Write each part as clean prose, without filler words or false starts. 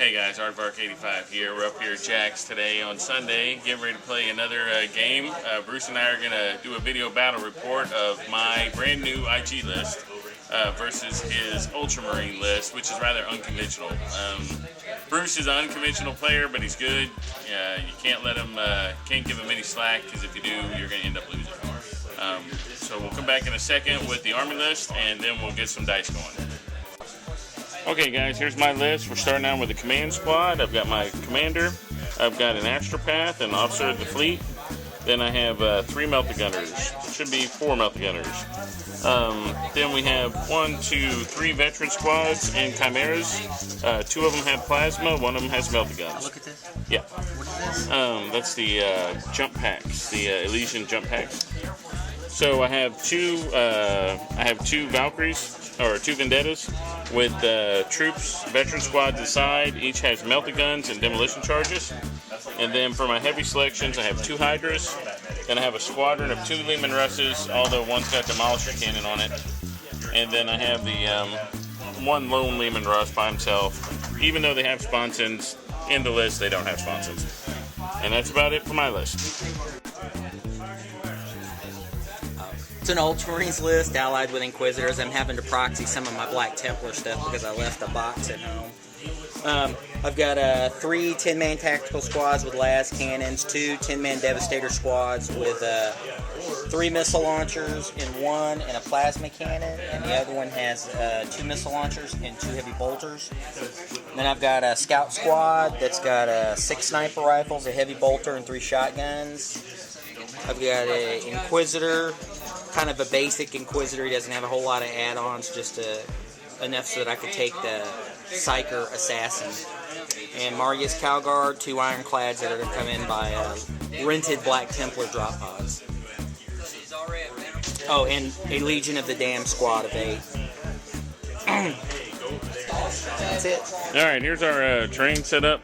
Hey guys, Aardvark85 here. We're up here at Jack's today on Sunday, getting ready to play another game. Bruce and I are going to do a video battle report of my brand new IG list versus his Ultramarine list, which is rather unconventional. Bruce is an unconventional player, but he's good. You can't let him, can't give him any slack, because if you do, you're going to end up losing. So we'll come back in a second with the army list, and then we'll get some dice going. Okay guys, here's my list. We're starting out with the command squad. I've got my commander, I've got an astropath, an officer of the fleet, then I have 3 melta gunners. It should be 4 melta gunners. Then we have 3 veteran squads and chimeras. 2 of them have plasma, 1 of them has melta guns. Look at this. Yeah. What is this? That's the jump packs, the Elysian jump packs. So I have two Valkyries, or 2 Vendettas, with troops, veteran squads aside. Each has melta guns and demolition charges. And then for my heavy selections, I have 2 Hydras. Then I have a squadron of 2 Lehman Russes, although one's got Demolisher Cannon on it. And then I have the 1 lone Lehman Russ by himself. Even though they have sponsons, in the list they don't have sponsons. And that's about it for my list. It's an Ultramarines list allied with Inquisitors. I'm having to proxy some of my Black Templar stuff because I left a box at home. I've got 3 10-man tactical squads with las cannons, 2 10-man Devastator squads with 3 missile launchers in one and a plasma cannon, and the other one has 2 missile launchers and 2 heavy bolters. And then I've got a scout squad that's got 6 sniper rifles, a heavy bolter, and 3 shotguns. I've got an Inquisitor, kind of a basic Inquisitor. He doesn't have a whole lot of add-ons, just enough so that I could take the Psyker Assassin. And Marius Calguard, 2 ironclads that are going to come in by rented Black Templar drop pods. Oh, and a Legion of the Damned squad of 8. That's it. Alright, here's our terrain setup.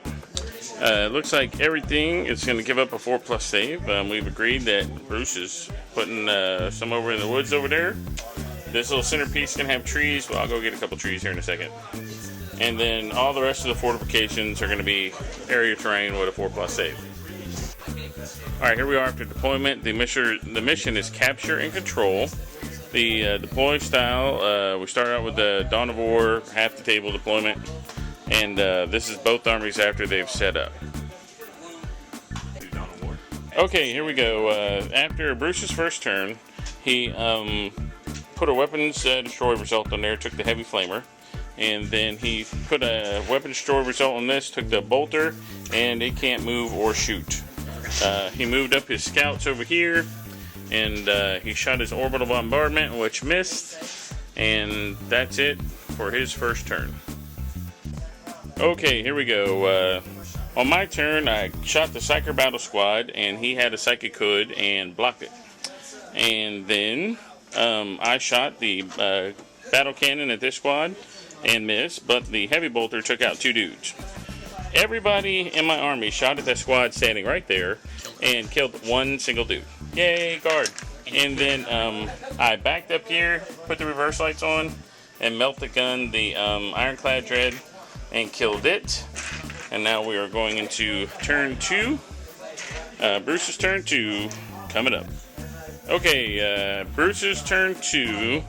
It looks like everything is going to give up a 4+ save. We've agreed that Bruce is putting some over in the woods over there. This little centerpiece can have trees. Well, I'll go get a couple trees here in a second. And then all the rest of the fortifications are going to be area terrain with a 4+ save. Alright, here we are after deployment. The mission is capture and control. The deploy style, we start out with the Dawn of War, half the table deployment. And this is both armies after they've set up. Okay, here we go. After Bruce's first turn, he put a weapons destroy result on there, took the heavy flamer. And then he put a weapon destroy result on this, took the bolter, and it can't move or shoot. He moved up his scouts over here, and he shot his orbital bombardment, which missed. And that's it for his first turn. Okay, here we go. On my turn, I shot the Psyker Battle Squad, and he had a Psychic Hood and blocked it. And then I shot the Battle Cannon at this squad and missed, but the Heavy Bolter took out 2 dudes. Everybody in my army shot at that squad standing right there and killed 1 single dude. Yay, guard. And then I backed up here, put the reverse lights on, and melta gunned the Ironclad Dread and killed it. And now we are going into turn 2. Bruce's turn 2 coming up. Okay, Bruce's turn 2.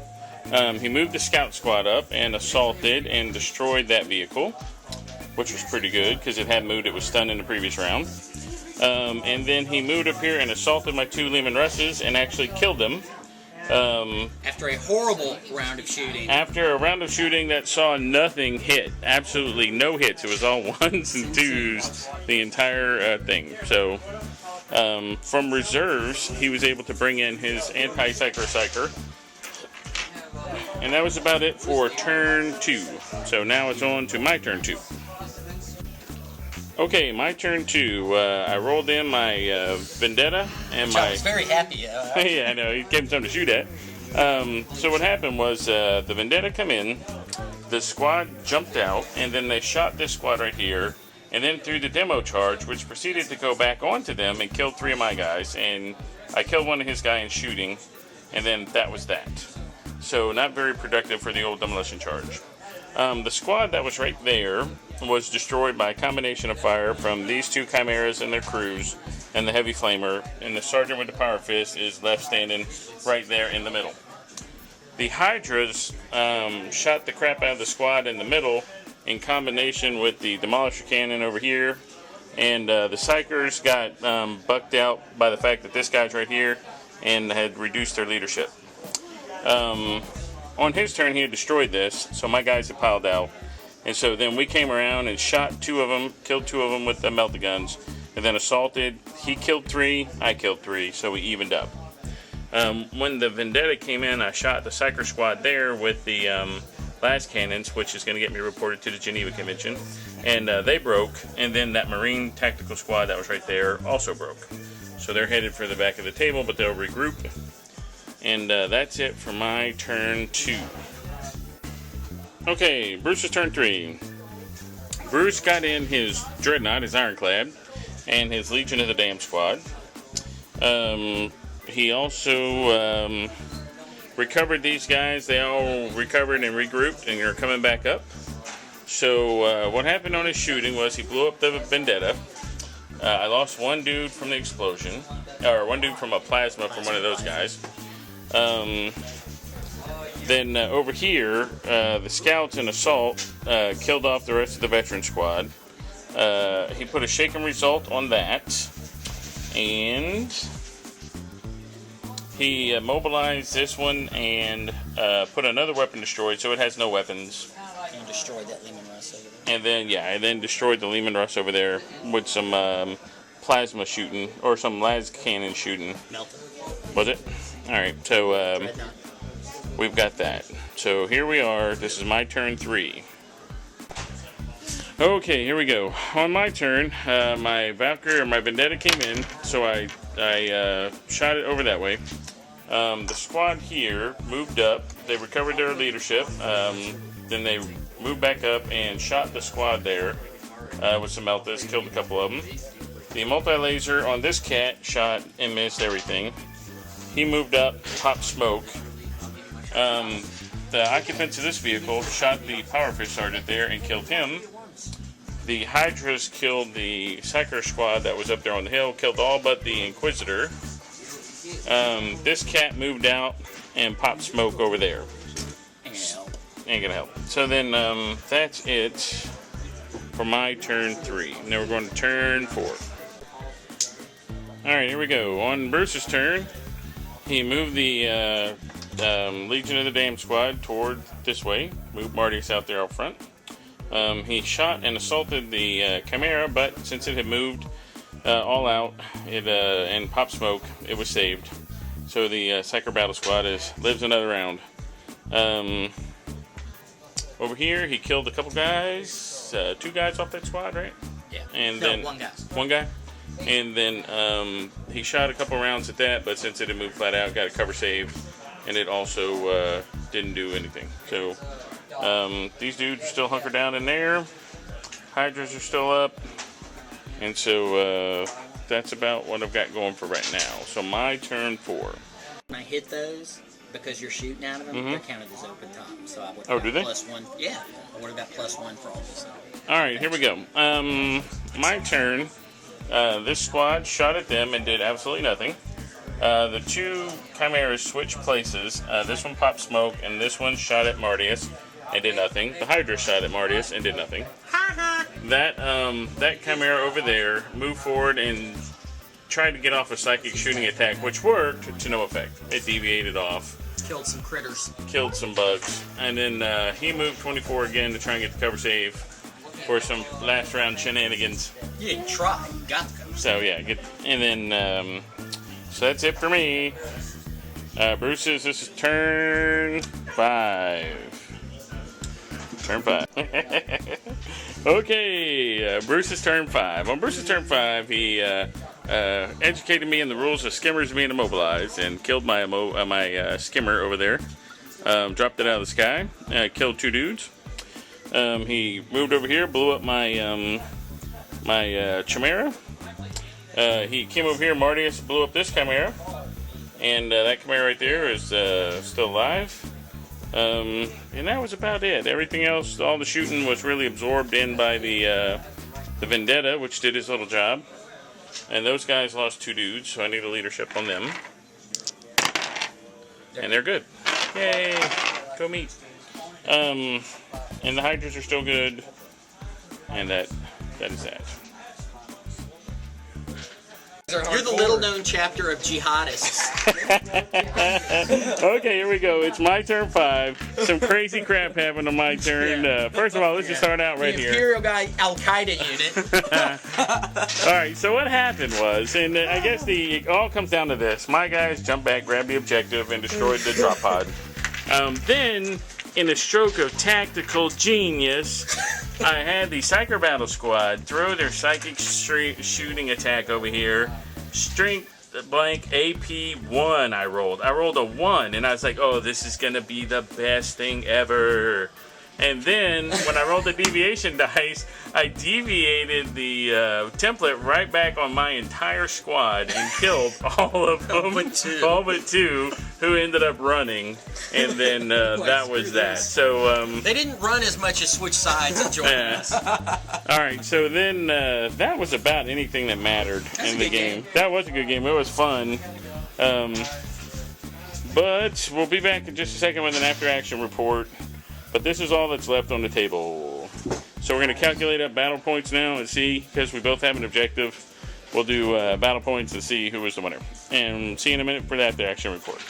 He moved the scout squad up and assaulted and destroyed that vehicle, which was pretty good because it had moved. It was stunned in the previous round. And then he moved up here and assaulted my 2 Lehman Russes and actually killed them. After a horrible round of shooting. After a round of shooting that saw nothing hit. Absolutely no hits. It was all 1s and 2s the entire thing. So, from reserves, he was able to bring in his anti-Psyker. And that was about it for turn 2. So now it's on to my turn 2. Okay, my turn 2. I rolled in my Vendetta and John was very happy. Yeah, I know. He gave him something to shoot at. So what happened was the Vendetta come in, the squad jumped out, and then they shot this squad right here, and then threw the demo charge, which proceeded to go back onto them and killed 3 of my guys. And I killed 1 of his guys in shooting, and then that was that. So not very productive for the old demolition charge. The squad that was right there was destroyed by a combination of fire from these two chimeras and their crews and the heavy flamer, and the sergeant with the power fist is left standing right there in the middle. The Hydras shot the crap out of the squad in the middle in combination with the demolisher cannon over here, and the Psychers got bucked out by the fact that this guy's right here and had reduced their leadership. On his turn, he had destroyed this, so my guys had piled out. And so then we came around and shot 2 of them, killed 2 of them with the melta guns, and then assaulted. He killed 3, I killed 3, so we evened up. When the Vendetta came in, I shot the Psyker squad there with the las cannons, which is going to get me reported to the Geneva Convention. And they broke, and then that Marine tactical squad that was right there also broke. So they're headed for the back of the table, but they'll regroup. And that's it for my turn 2. Okay, Bruce's turn 3. Bruce got in his Dreadnought, his Ironclad, and his Legion of the Damned squad. He also recovered these guys. They all recovered and regrouped and are coming back up. So what happened on his shooting was he blew up the Vendetta. I lost 1 dude from the explosion, or 1 dude from a plasma from one of those guys. Then over here, the scouts and assault killed off the rest of the veteran squad. He put a shaken result on that, and he mobilized this one and put another weapon destroyed, so it has no weapons. And destroyed that Lehman Russ over there. And then destroyed the Lehman Russ over there with some plasma shooting, or some las cannon shooting. Melted. Was it? Alright, so we've got that. So here we are. This is my turn 3. Okay, here we go. On my turn, my Valkyrie or my Vendetta came in, so I shot it over that way. The squad here moved up. They recovered their leadership. Then they moved back up and shot the squad there with some meltas, killed a couple of them. The multi-laser on this cat shot and missed everything. He moved up, popped smoke. The occupants of this vehicle shot the power fish sergeant there and killed him. The Hydras killed the Psyker squad that was up there on the hill, killed all but the Inquisitor. This cat moved out and popped smoke over there. Ain't gonna help. So then that's it for my turn 3. Now we're going to turn 4. Alright, here we go. On Bruce's turn, he moved the Legion of the Damned squad toward this way. Moved Martius out there out front. He shot and assaulted the Chimera, but since it had moved all out and popped smoke, it was saved. So the Psyker Battle Squad lives another round. Over here, he killed a couple guys, 2 guys off that squad, right? Yeah. And no, then 1 guy. 1 guy? And then he shot a couple rounds at that, but since it had moved flat out, got a cover save, and it also didn't do anything. So these dudes are still hunkered down in there. Hydras are still up. And so that's about what I've got going for right now. So my turn 4. When I hit those, because you're shooting out of them, they're counted as open top. So I would have do they? +1. Yeah, I would have got +1 for all this. Alright, here we go. My turn. This squad shot at them and did absolutely nothing. The 2 Chimeras switched places. This one popped smoke, and this one shot at Martius and did nothing. The Hydra shot at Martius and did nothing. That Chimera over there moved forward and tried to get off a psychic shooting attack, which worked to no effect. It deviated off. Killed some critters. Killed some bugs. And then he moved 24 again to try and get the cover save for some last round shenanigans. You didn't try. You got the cover. So yeah, and then so that's it for me. Bruce's, this is turn 5. Turn 5. Okay, Bruce's turn 5. On Bruce's turn 5, he educated me in the rules of skimmers being immobilized and killed my skimmer over there. Dropped it out of the sky. Killed 2 dudes. He moved over here, blew up my my Chimera. He came over here, Martius blew up this Chimera. And that Chimera right there is still alive. And that was about it. Everything else, all the shooting was really absorbed in by the Vendetta, which did his little job. And those guys lost 2 dudes, so I need a leadership on them. And they're good. Yay! Go meet. And the Hydras are still good. And that is that. You're the little-known chapter of jihadists. Okay, here we go. It's my turn 5. Some crazy crap happened on my turn. First of all, let's just start out right The here. Imperial guy Al-Qaeda unit. All right, so what happened was, and I guess it all comes down to this. My guys jumped back, grabbed the objective, and destroyed the drop pod. Then, in a stroke of tactical genius, I had the Psyker Battle Squad throw their psychic shooting attack over here. Strength blank AP1 I rolled. I rolled a 1, and I was like, oh, this is going to be the best thing ever. And then, when I rolled the deviation dice, I deviated the template right back on my entire squad and killed all of them. All but 2, who ended up running. And then that was that. So they didn't run as much as switch sides and join us. Alright, so then that was about anything that mattered in the game. That was a good game. It was fun. But we'll be back in just a second with an after-action report. But this is all that's left on the table. So we're going to calculate up battle points now and see, because we both have an objective, we'll do battle points to see who was the winner. And see you in a minute for that after-action report.